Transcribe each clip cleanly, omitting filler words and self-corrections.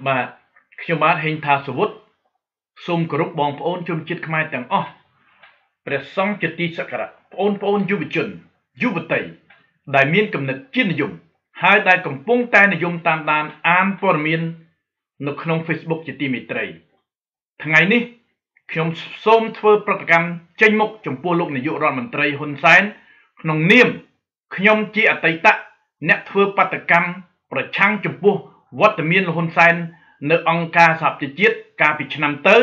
បាទខ្ញុំបាទហេងថាសវុតសូមគោរពបងប្អូនជនជាតិខ្មែរទាំងអស់ព្រះសង្ឃជាទីសក្ការៈបងប្អូនយុវជនយុវតីដែលមានគំនិតជាតិនិយមហើយដែលកំពុងតែនិយមតាមដានអានព័ត៌មាននៅក្នុង Facebook ជាទីមេត្រីថ្ងៃនេះខ្ញុំសូមធ្វើប្រតិកម្មចេញមុខចំពោះលោកនាយករដ្ឋមន្ត្រីហ៊ុនសែនក្នុងនាមខ្ញុំជាអតីតអ្នកធ្វើបាតកម្មប្រឆាំងចំពោះវត្តមានលោកហ៊ុនសែននៅអង្គការសហប្រជាជាតិកាលពីឆ្នាំទៅ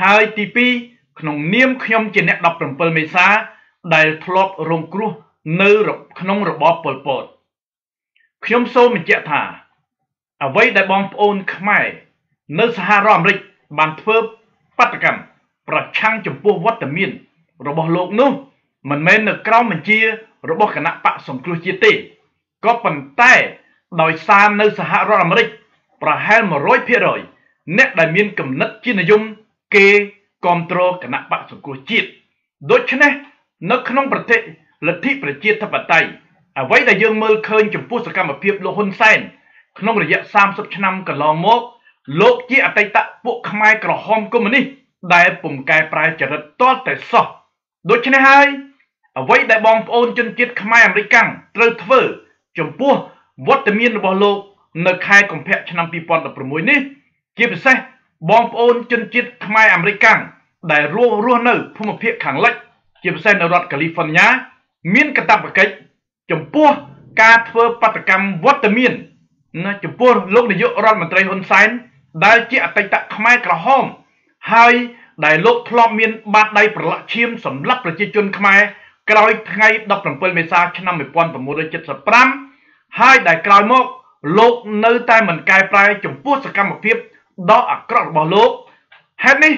ហើយទី2ក្នុងនាមខ្ញុំជាអ្នក17មេសាដែលធ្លាប់រងគ្រោះនៅក្នុងរបបប៉ុលពតខ្ញុំសូមបញ្ជាក់ថាអ្វីដែលបងប្អូនខ្មែរនៅសហរដ្ឋអាមេរិកបានធ្វើបាតកម្មប្រឆាំងចំពោះវត្តមានរបស់លោកនោះមិនមែននៅក្រោមបញ្ជារបស់គណៈបកសង្គ្រោះជាតិទេក៏ប៉ុន្តែដោយសារនៅសហរដ្ឋអាមេរិកប្រហែល 100% អ្នកដែលមានគំនិតជានិយមគេគ្រប់គ្រងគណៈបកសង្គ្រោះជាតិដូច្នេះនៅក្នុងប្រទេសលទ្ធិប្រជាធិបតេយ្យអ្វីដែលយើងមើលឃើញចំពោះសកម្មភាពលោកហ៊ុនសែនក្នុងរយៈ30ឆ្នាំកន្លងមកលោកជាអតីតពួកខ្មែរក្រហមកុម្មុយនីសដែលពុំកែប្រែចរិតទាល់តែសោះដូច្នេះហើយអ្វីដែលបងប្អូនជនជាតិខ្មែរអាមេរិកត្រូវធ្វើចំពោះវត្តមានរបស់លោកនៅខែកុម្ភៈឆ្នាំ2016នេះជាពិសេសបងប្អូនជនជាតិខ្មែរអាមេរិកដែលរស់នៅភូមិភាគខាងលិចជាពិសេសនៅរដ្ឋកាលីហ្វ័រញ៉ាមានកាតព្វកិច្ចចំពោះការធ្វើបាតកម្មវត្តមានចំពោះលោកនាយករដ្ឋមន្ត្រីហ៊ុនសែនដែលជាអតីតខ្មែរក្រហមហើយដែលលោកធ្លាប់មានបាតដៃប្រឡាក់ឈាមសម្រាប់ប្រជាជនខ្មែរក្រោយថ្ងៃ17មេសាឆ្នាំ1975ហើយដែលក្រោយមកលោកនៅតែមិនកែប្រែចំពោះសកម្មភាពដ៏អាក្រក់របស់លោកហេតុនេះ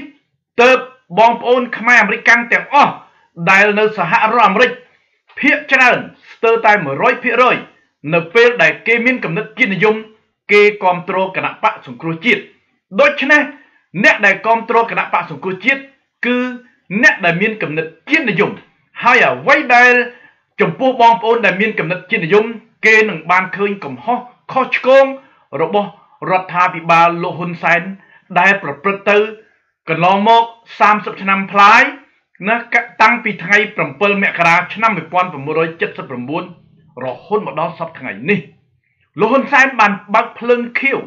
ទើបបងប្អូនខ្មែរអាមេរិកទាំងអស់ដែលនៅសហរដ្ឋអាមេរិកភាគច្រើនស្ទើរតែ 100% នៅពេលដែលគេមានគំនិតជាតិនិយមគេគ្រប់គ្រងគណៈបកសង្គ្រោះជាតិដូច្នេះអ្នកដែលគ្រប់គ្រងគណៈបកសង្គ្រោះជាតិគឺអ្នកដែលមានគំនិតជាតិនិយមហើយអ្វីដែលចំពោះបងប្អូនដែលមានគំនិតជាតិនិយមគេនឹងបានឃើញកំហុសខុសឆ្គងរបស់រដ្ឋាភិបាលលោកហ៊ុនសែនដែលប្រព្រឹត្តទៅកន្លងមក30ឆ្នាំប្លាយណាតាំងពីថ្ងៃ7មករាឆ្នាំ1979រហូតមកដល់សប្តាហ៍ថ្ងៃនេះលោកហ៊ុនសែនបានបើកភ្លើងខៀវ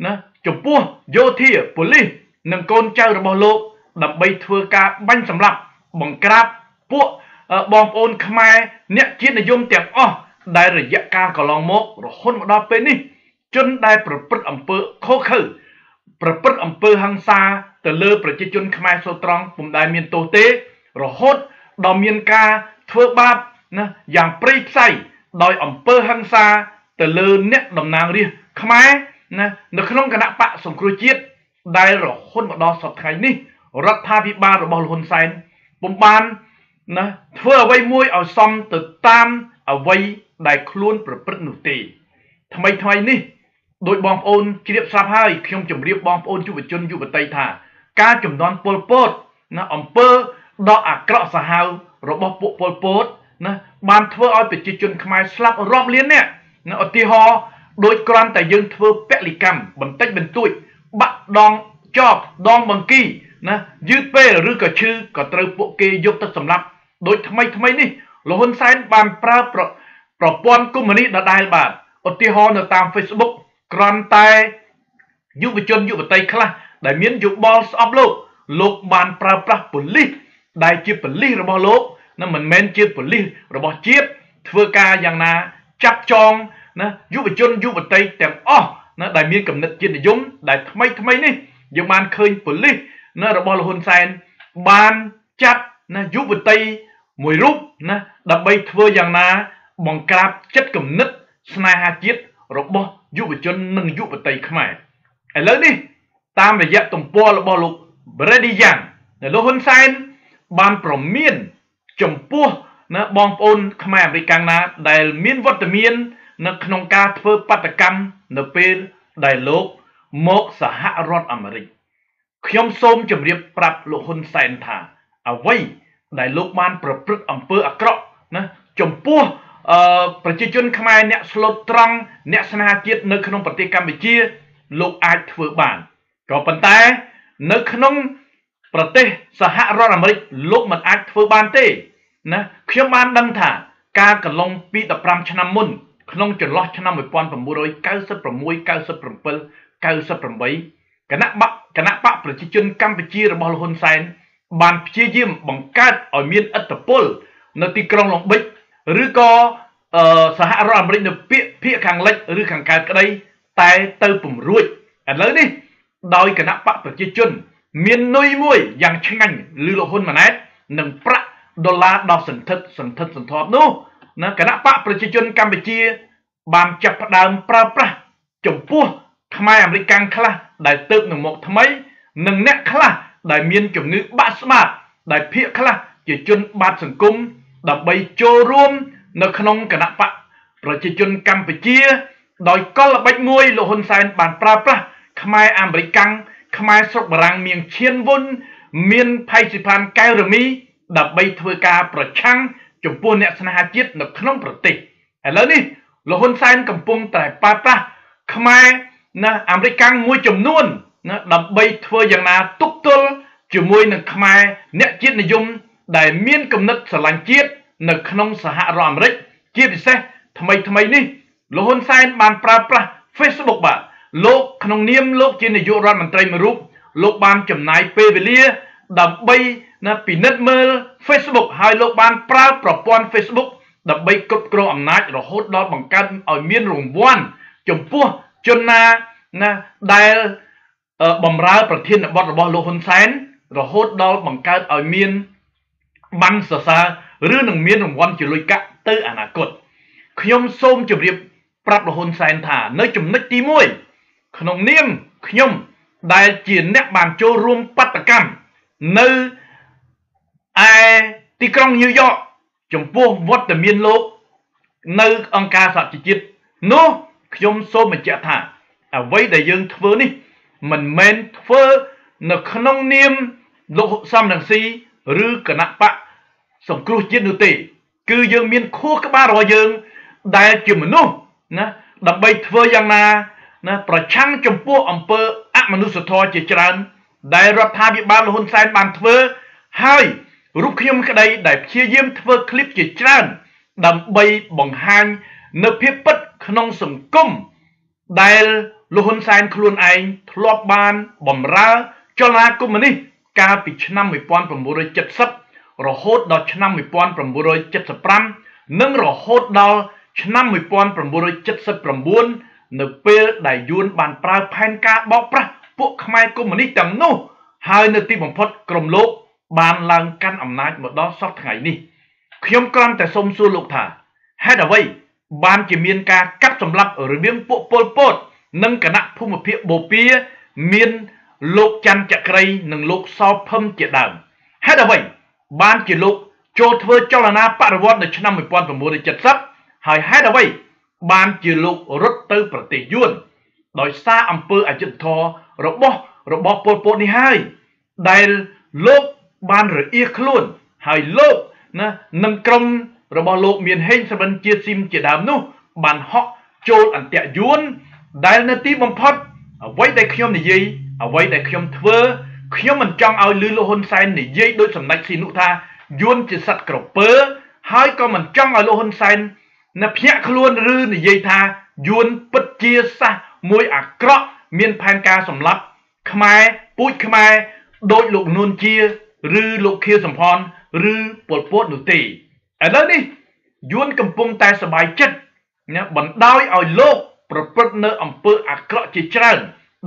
ណាចំពោះយោធាប៉ូលីសនិងកូនចៅរបស់លោកដើម្បីធ្វើការបាញ់សម្លាប់បង្ក្រាបពួកបងប្អូនខ្មែរអ្នកជាតិនិយមទាំងអស់ដែលរយៈកាលកន្លងមករហូតមកដល់ពេលនេះជនដែលប្រព្រឹត្តអំពើខុសខើប្រព្រឹត្តអំពើហិង្សាទៅលើប្រជាជនខ្មែរសូត្រង់ពុំដែលមានទោសទេរហូតដល់មានការធ្វើបាបណាយ៉ាងព្រៃផ្សៃដោយអំពើហិង្សាទៅលើអ្នកតំណាងរាស្ត្រខ្មែរណានៅក្នុងគណៈបកសង្គ្រោះជាតិដែលរហូតមកដល់សប្តាហ៍ថ្ងៃនេះរដ្ឋាភិបាលរបស់លោកហ៊ុនសែនពុំបានណាធ្វើអ្វីមួយឲ្យសមទៅតាមអ្វីដែលខ្លួនប្រព្រឹត្តនោះទេថ្មីនេះដោយបងប្អូនជ្រាបស្រាប់ហើយខ្ញុំជម្រាបបងប្អូនយុវជនយុវតីថាការចំនួនប៉ុលពតណាអំពើដ៏អាក្រក់សាហាវរបស់ពួកប៉ុលពតណាបានធ្វើឲ្យប្រជាជនខ្មែរស្លាប់រាប់លាននាក់ណាឧទាហរណ៍ដោយគ្រាន់តែយើងធ្វើពលិកម្មបន្តិចបន្តួចបាក់ដងចប់ដងបង្គីណាយឺតពេលឬក៏ឈឺក៏ត្រូវពួកគេយកទៅសម្លាប់ដោយថ្មីនេះលោកហ៊ុនសែនបានប្រើប្រព័ន្ធកុម្មុយនីសដដែលបាទឧទាហរណ៍នៅតាម Facebook គ្រាន់តែយុវជនយុវតីខ្លះដែលមានយោបល់ស្អប់លោកបានប្រើប្រាស់ប៉ូលីសដែលជាប៉ូលីសរបស់លោកណាមិនមែនជាប៉ូលីសរបស់ជាតិធ្វើការយ៉ាងណាចាប់ចងណាយុវជនយុវតីទាំងអស់ណាដែលមានគំនិតជាតិនិយមដែលថ្មីនេះយើងបានឃើញប៉ូលីសណារបស់លោកហ៊ុនសែនបានចាប់ណាយុវតីមួយរូបណាដើម្បីធ្វើយ៉ាងណាបង្ក្រាបចិត្តគំនិតស្នេហាជាតិរបស់យុវជននិងយុវតីខ្មែរឥឡូវនេះតាមរយៈទំព័ររបស់លោក Brady Young លោកហ៊ុនសែនបានប្រមានចំពោះណាបងប្អូនខ្មែរអាមេរិកណាដែលមានវត្តមាននៅក្នុងការធ្វើបាតកម្មនៅពេលដែលលោកមកសហរដ្ឋអាមេរិកខ្ញុំសូមជម្រាបប្រាប់លោកហ៊ុនសែនថាអ្វីដែលលោកបានប្រព្រឹត្តអំពើអាក្រក់ណាចំពោះប្រជាជនខ្មែរអ្នកស្លូតត្រង់អ្នកស្នេហាជាតិនៅក្នុងប្រទេសកម្ពុជា លោកអាចធ្វើបានក៏ប៉ុន្តែនៅក្នុងប្រទេសសហរដ្ឋអាមេរិកលោកមិនអាចធ្វើបានទេណាខ្ញុំបានដឹងថាការកន្លងពី15ឆ្នាំមុនក្នុងចន្លោះឆ្នាំ1996 97 98គណៈបកប្រជាជនកម្ពុជារបស់លោកហ៊ុនសែនបានព្យាយាមបង្កើតឲ្យមានឥទ្ធិពលនៅទីក្រុងឡុងបិចឬក៏សហរដ្ឋអាមេរិកនៅភាគខាងលិចឬខាងកើតក្តីតែទៅពង្រួចឥឡូវនេះដោយគណៈបកប្រជាជនមាននុយមួយយ៉ាងឆ្ងាញ់ឬលោកហ៊ុនម៉ាណែតនឹងប្រាក់ដុល្លារដល់សន្ធឹកសន្ធាប់នោះណាគណៈបកប្រជាជនកម្ពុជាបានចាប់ផ្ដើមប្រើប្រាស់ចំពោះខ្មែរអាមេរិកខ្លះដែលទៅនឹងមកថ្មីនិងអ្នកខ្លះដែលមានជំងឺបាក់ស្បាតដែលភាគខ្លះជាជនបាតសង្គមដើម្បីចូលរួមនៅក្នុងគណៈបកប្រជាជនកម្ពុជាដោយកលល្បិចមួយលោកហ៊ុនសែនបានប្រើប្រាស់ខ្មែរអាមេរិកខ្មែរស្រុកបារាំងមៀងឈៀនវុនមានផៃស៊ីផានកែវរមីដើម្បីធ្វើការប្រឆាំងចំពោះអ្នកស្នេហាជាតិនៅក្នុងប្រទេសឥឡូវនេះលោកហ៊ុនសែនកំពុងតែប្រើប្រាស់ខ្មែរណាអាមេរិកមួយចំនួនណាដើម្បីធ្វើយ៉ាងណាទប់ទល់ជាមួយនឹងខ្មែរអ្នកជាតិនិយមដែលមានគំនិតស្រឡាញ់ជាតិនៅក្នុងសហរដ្ឋអាមេរិកជាពិសេសថ្មីនេះលោកហ៊ុនសែនបានប្រើប្រាស់ Facebook បាទលោកក្នុងនាមលោកជានាយករដ្ឋមន្ត្រីមួយរូបលោកបានចំណាយពេលវេលាដើម្បីណាពិនិត្យមើល Facebook ហើយលោកបានប្រើប្រព័ន្ធ Facebook ដើម្បីគ្រប់គ្រងអំណាចរហូតដល់បង្កើតឲ្យមានរង្វាន់ចំពោះជនណាដែលបំរើប្រធានបទរបស់លោកហ៊ុនសែនរហូតដល់បង្កើតឲ្យមានបានសរសើរឬនឹងមានរង្វាន់ជាលុយកាក់ទៅអនាគតខ្ញុំសូមជម្រាបប្រាប់លោកហ៊ុនសែនថានៅចំណុចទី1ក្នុងនាមខ្ញុំដែលជាអ្នកបានចូលរួមបដកម្មនៅឯទីក្រុងញូវយ៉កចំពោះវត្តមានលោកនៅអង្គការសហជីវជាតិនោះខ្ញុំសូមបញ្ជាក់ថាអ្វីដែលយើងធ្វើនេះមិនមែនធ្វើនៅក្នុងនាមលោកសំរងស៊ីឬគណៈបកសង្គ្រោះជាតិនោះទេគឺយើងមានខួរក្បាលរបស់យើងដែលជាមនុស្សណាដើម្បីធ្វើយ៉ាងណាប្រឆាំងចំពោះអំពើអមនុស្សធម៌ជាច្រើនដែលរដ្ឋាភិបាលលោកហ៊ុនសែនបានធ្វើហើយរូបខ្ញុំក្តីដែលព្យាយាមធ្វើคลิปជាច្រើនដើម្បីបង្ហាញនៅភាពពិតក្នុងសង្គមដែលលោកហ៊ុនសែនខ្លួនឯងធ្លាប់បានបម្រើចលនាកុម្មុយនីសកាលពីឆ្នាំ1970រហូតដល់ឆ្នាំ1975និងរហូតដល់ឆ្នាំ1979នៅពេលដែលយួនបានប្រើផែនការបោកប្រាស់ពួកខ្មែរកុម្មុយនីសទាំងនោះហើយនៅទីបំផុតក្រុមលោកបានឡើងកាន់អំណាចមកដល់សពថ្ងៃនេះខ្ញុំគ្រាន់តែសូមសួរលោកថាហេតុអ្វីបានជាមានការកាប់សម្លាប់រវាងពួកប៉ុលពតនិងគណៈភូមិភាគបូព៌ាមានលោកច័ន្ទចក្រីនិងលោកសោភឹមជាដើមហេតុអ្វីបានជាលោកចូលធ្វើចលនាបដិវត្តនៅឆ្នាំ1970ហើយហេតុអ្វីបានជាលោករត់ទៅប្រទេសយួនដោយសារអំពើអយុត្តិធម៌របស់ប៉ុលពតនេះហើយដែលលោកបានរអៀសខ្លួនហើយលោកនឹងក្រុមរបស់លោកមានហេងសវិនជាស៊ីមជាដើមនោះបានហក់ចូលអន្ទាក់យួនដែលនៅទីបំផុតអ្វីដែលខ្ញុំនិយាយអ្វីដែលខ្ញុំធ្វើខ្ញុំមិនចង់ឲ្យលឺលោកហ៊ុនសែននិយាយដោយសម្ដេចស៊ីនុថាយួនជាសត្វក្រពើហើយក៏មិនចង់ឲ្យលោកហ៊ុនសែនភ្ញាក់ខ្លួនឬនិយាយថាយួនពិតជាសះមួយអាក្រក់មានផែនការសម្លាប់ខ្មែរពូជខ្មែរដោយលោកនួនជាឬលោកខៀវសំផនឬប៉ុលពតនោះទេឥឡូវនេះយួនកំពុងតែសប្បាយចិត្តបណ្ដោយឲ្យលោកប្រព្រឹត្តនៅអំពើអាក្រក់ជាច្រើន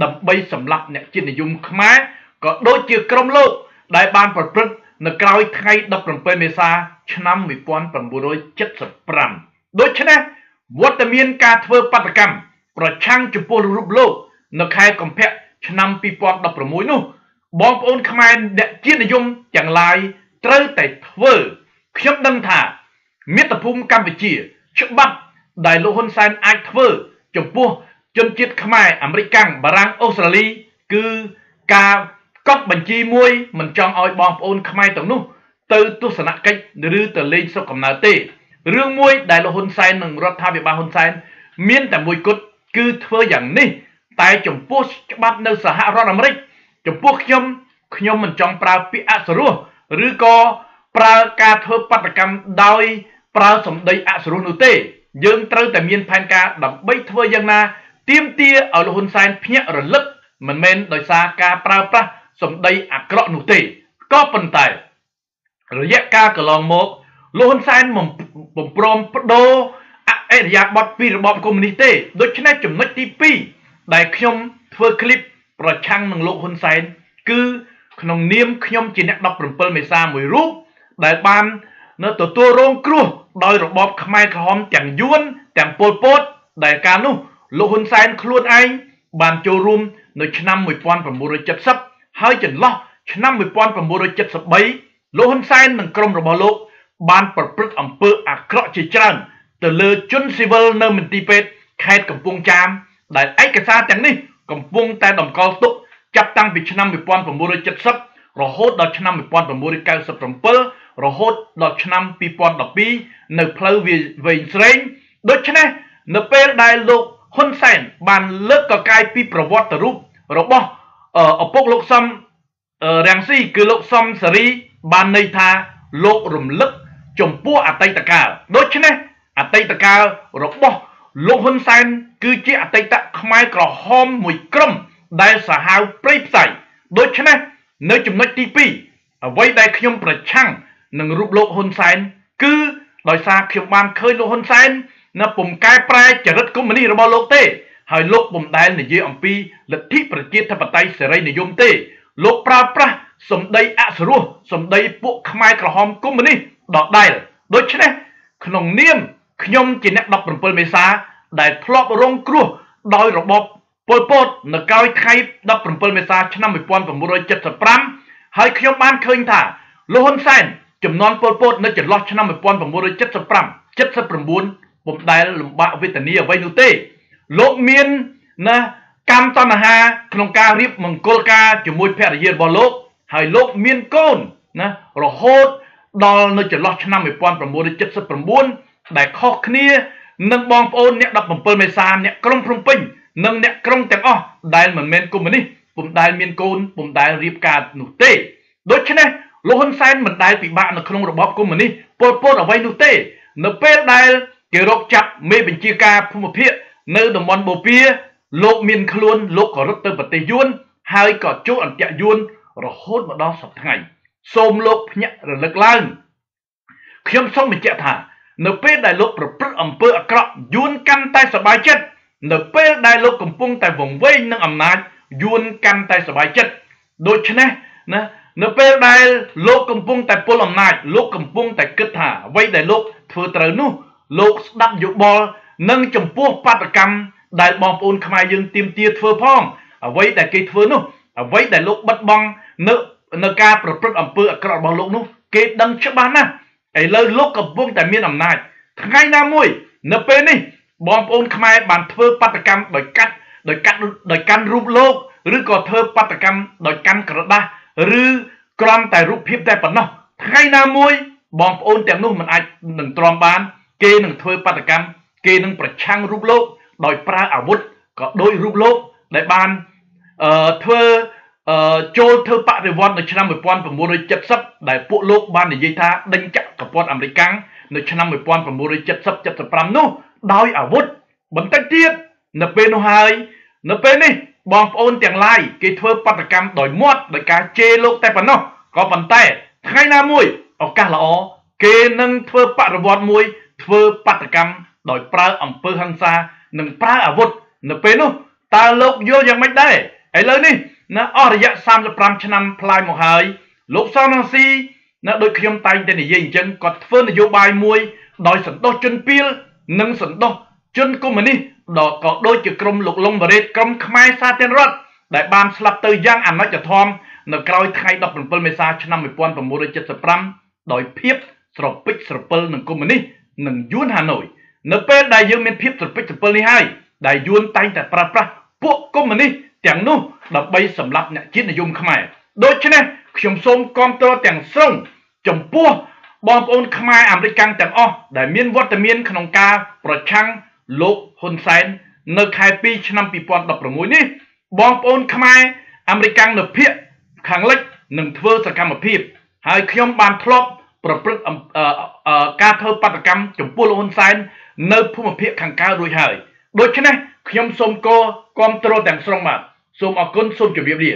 ដើម្បីសម្លាប់អ្នកជាតិនិយមខ្មែរក៏ដូចជាក្រុមលោកដែលបានប្រព្រឹត្តនៅក្រោយថ្ងៃ17មេសាឆ្នាំ1975ដូច្នេះវត្តមានការធ្វើបាតកម្មប្រឆាំងចំពោះរូបលោកនៅខែកុម្ភៈឆ្នាំ2016នោះបងប្អូនខ្មែរអ្នកជាតិនិយមទាំងឡាយត្រូវតែធ្វើខ្ញុំដឹងថាមាតុភូមិកម្ពុជាច្បាប់ដែលលោកហ៊ុនសែនអាចធ្វើចំពោះជនជាតិខ្មែរអាមេរិកបារាំងអូស្ត្រាលីគឺការកត់បញ្ជីមួយមិនចង់ឲ្យបងប្អូនខ្មែរទាំងនោះទៅទស្សនកិច្ចឬទៅលេងស្រុកកំណើតទេរឿងមួយដែលលោកហ៊ុនសែននិងរដ្ឋាភិបាលហ៊ុនសែនមានតែមួយគត់គឺធ្វើយ៉ាងនេះ តែចំពោះច្បាប់នៅសហរដ្ឋអាមេរិកចំពោះខ្ញុំមិនចង់ប្រើពាក្យអសរោះឬក៏ប្រើការធ្វើបាតកម្មដោយប្រើសម្ដីអសរោះនោះទេយើងត្រូវតែមានផែនការដើម្បីធ្វើយ៉ាងណាទាមទារឲ្យលោកហ៊ុនសែនភ្ញាក់រលឹកមិនមែនដោយសារការប្រើប្រាស់សម្ដីអាក្រក់នោះទេក៏ប៉ុន្តែរយៈកាលកន្លងមកលោកហ៊ុនសែនបំព្រមបដូរអរិយាប័ត្រពីរបបកុម្មុយនីសទេដូច្នេះចំណុចទី2ដែលខ្ញុំធ្វើคลิปប្រឆាំងនឹងលោកហ៊ុនសែនគឺក្នុងនាមខ្ញុំជាអ្នក17មេសាមួយរូបដែលបាននៅទទួលរងគ្រោះដោយរបបខ្មែរក្រហមទាំងយួនទាំងប៉ុលពតដែលកាលនោះលោកហ៊ុនសែនខ្លួនឯងបានចូលរួមនៅឆ្នាំ1970ហើយចន្លោះឆ្នាំ1973លោកហ៊ុនសែននិងក្រុមរបស់លោកបានប្រព្រឹត្តអំពើអាក្រក់ជាច្រើនទៅលើជនស៊ីវិលនៅមន្ទីរពេទ្យខេត្តកំពង់ចាមដែលឯកសារទាំងនេះកំពុងតែតម្កល់ទុកចាប់តាំងពីឆ្នាំ1970រហូតដល់ឆ្នាំ1997រហូតដល់ឆ្នាំ2012នៅផ្លូវវែងស្រេងដូច្នេះនៅពេលដែលលោកហ៊ុនសែនបានលើកកកាយពីប្រវត្តិរូបរបស់ឪពុកលោកសំរាំងស៊ីគឺលោកសំសេរីបានន័យថាលោករំលឹកចំពោះអតីតកាលដូច្នេះអតីតកាលរបស់លោកហ៊ុនសែនគឺជាអតីតខ្មែរក្រហមមួយក្រុមដែលសាហាវព្រៃផ្សៃដូច្នេះនៅចំណុចទី2អ្វីដែលខ្ញុំប្រឆាំងនឹងរូបលោកហ៊ុនសែនគឺដោយសារខ្ញុំបានឃើញលោកហ៊ុនសែននៅពុំកែប្រែចរិតកុម្មុយនីសរបស់លោកទេហើយលោកពុំដែលនិយាយអំពីលទ្ធិប្រជាធិបតេយ្យសេរីនិយមទេលោកប្រើប្រាស់សម្ដីអសរោះសម្ដីពួកខ្មែរក្រហមកុម្មុយនីសដដែលដូច្នេះក្នុងនាមខ្ញុំជាអ្នក17មេសាដែលធ្លាប់រងគ្រោះដោយរបបប៉ុលពតនៅក្រោយថ្ងៃ17មេសាឆ្នាំ1975ហើយខ្ញុំបានឃើញថាលោកហ៊ុនសែនចំនួនប៉ុលពតនៅចន្លោះឆ្នាំ1975 79ពុំដែលលំបាកវេទនាអ្វីនោះទេលោកមានណាកម្មតណ្ហាក្នុងការរៀបមង្គលការជាមួយភរិយារបស់លោកហើយលោកមានកូនណារហូតដល់នៅចន្លោះឆ្នាំ1979ដែលខុសគ្នានឹងបងប្អូនអ្នក17មេសាអ្នកក្រុងភ្នំពេញនិងអ្នកក្រុងទាំងអស់ដែលមិនមែនកុម្មុយនីសពុំដែលមានកូនពុំដែលរៀបការនោះទេដូច្នេះលោកហ៊ុនសែនមិនដែលពិបាកនៅក្នុងរបបកុម្មុយនីសប៉ុលពតអ្វីនោះទេនៅពេលដែលគេរកចាប់មេបញ្ជាការភូមិភាគនៅតំបន់បូព៌ាលោកមានខ្លួនលោកក៏រត់ទៅប្រទេសយួនហើយក៏ចូលអន្ទាក់យួនរហូតមកដល់សប្តាហ៍ថ្ងៃសូមលោកភ្ញាក់រលឹកឡើងខ្ញុំសូមបញ្ជាក់ថានៅពេលដែលលោកប្រព្រឹត្តអំពើអាក្រក់យួនកាន់តែសប្បាយចិត្តនៅពេលដែលលោកកំពុងតែវង្វេងនឹងអំណាចយួនកាន់តែសប្បាយចិត្តដូច្នេះណានៅពេលដែលលោកកំពុងតែពលអំណាចលោកកំពុងតែគិតថាអ្វីដែលលោកធ្វើត្រូវនោះលោកស្ដាប់យោបល់និងចំពោះបាតកម្មដែលបងប្អូនខ្មែរយើងទាមទារធ្វើផងអ្វីដែលគេធ្វើនោះអ្វីដែលលោកបិទបង់នៅការប្រព្រឹត្តអំពើអាក្រក់របស់លោកនោះគេដឹងច្បាស់ណាស់ឥឡូវលោកកំពុងតែមានអំណាចថ្ងៃណាមួយនៅពេលនេះបងប្អូនខ្មែរបានធ្វើបាតកម្មដោយកាន់រូបលោកឬក៏ធ្វើបាតកម្មដោយកាន់ក្រដាសឬគ្រាន់តែរូបភាពតែប៉ុណ្ណោះថ្ងៃណាមួយបងប្អូនទាំងនោះមិនអាចនឹងទ្រាំបានគេនឹងធ្វើបាតកម្មគេនឹងប្រឆាំងរូបលោកដោយប្រើអាវុធក៏ដោយរូបលោកដែលបានធ្វើចូលធ្វើបដិវត្តនៅឆ្នាំ1970ដែលពួកលោកបាននិយាយថាដេញចក្រពត្តិអាមេរិកនៅឆ្នាំ1970-75នោះដោយអាវុធបន្តិចទៀតនៅពេលនោះហើយនៅពេលនេះបងប្អូនទាំងឡាយគេធ្វើបដកម្មដោយមាត់ដោយការជេរលោកតែប៉ុណ្ណោះក៏ប៉ុន្តែថ្ងៃណាមួយឱកាសល្អគេនឹងធ្វើបដិវត្តមួយធ្វើបដកម្មដោយប្រើអំពើហិង្សានិងប្រើអាវុធនៅពេលនោះតើលោកយល់យ៉ាងម៉េចដែរឥឡូវនេះណាអស់រយៈ35ឆ្នាំផ្លាយមកហើយលោកសំរងស៊ីណាដូចខ្ញុំតែងតែនិយាយអញ្ចឹងគាត់ធ្វើនយោបាយមួយដោយសន្តោសជនពីលនិងសន្តោសជនកុម្មុយនីសក៏ដូចជាក្រុមលោកលងបារ៉េតក្រុមខ្មែរសាធារណរដ្ឋដែលបានស្លាប់ទៅយ៉ាងអនិច្ចធម៌នៅក្រោយថ្ងៃ17មេសាឆ្នាំ1975ដោយភាពស្រពិចស្រពិលនឹងកុម្មុយនីសនិងយួនហាណូយនៅពេលដែលយើងមានភាពស្រពិចស្រពិលនេះហើយដែលយួនតែងតែប្រើប្រាស់ពួកកុម្មុយនីសទាំងនោះដើម្បីសម្លាប់អ្នកជាតិនិយមខ្មែរដូច្នេះខ្ញុំសូមគាំទ្រទាំងស្រុងចំពោះបងប្អូនខ្មែរអាមេរិកទាំងអស់ដែលមានវត្តមានក្នុងការប្រឆាំងលោកហ៊ុនសែន នៅខែ2ឆ្នាំ2016នេះបងប្អូនខ្មែរអាមេរិកនៅភាគខាងលិចនឹងធ្វើសកម្មភាពហើយខ្ញុំបានធ្លាប់ប្រព្រឹត្តការធ្វើបាតកម្មចំពោះលោកហ៊ុនសែននៅភូមិភាគខាងកើតរួចហើយដូច្នេះខ្ញុំសូមគាំទ្រទាំងស្រុងបាទសូមអរគុណសូមជម្រាបលា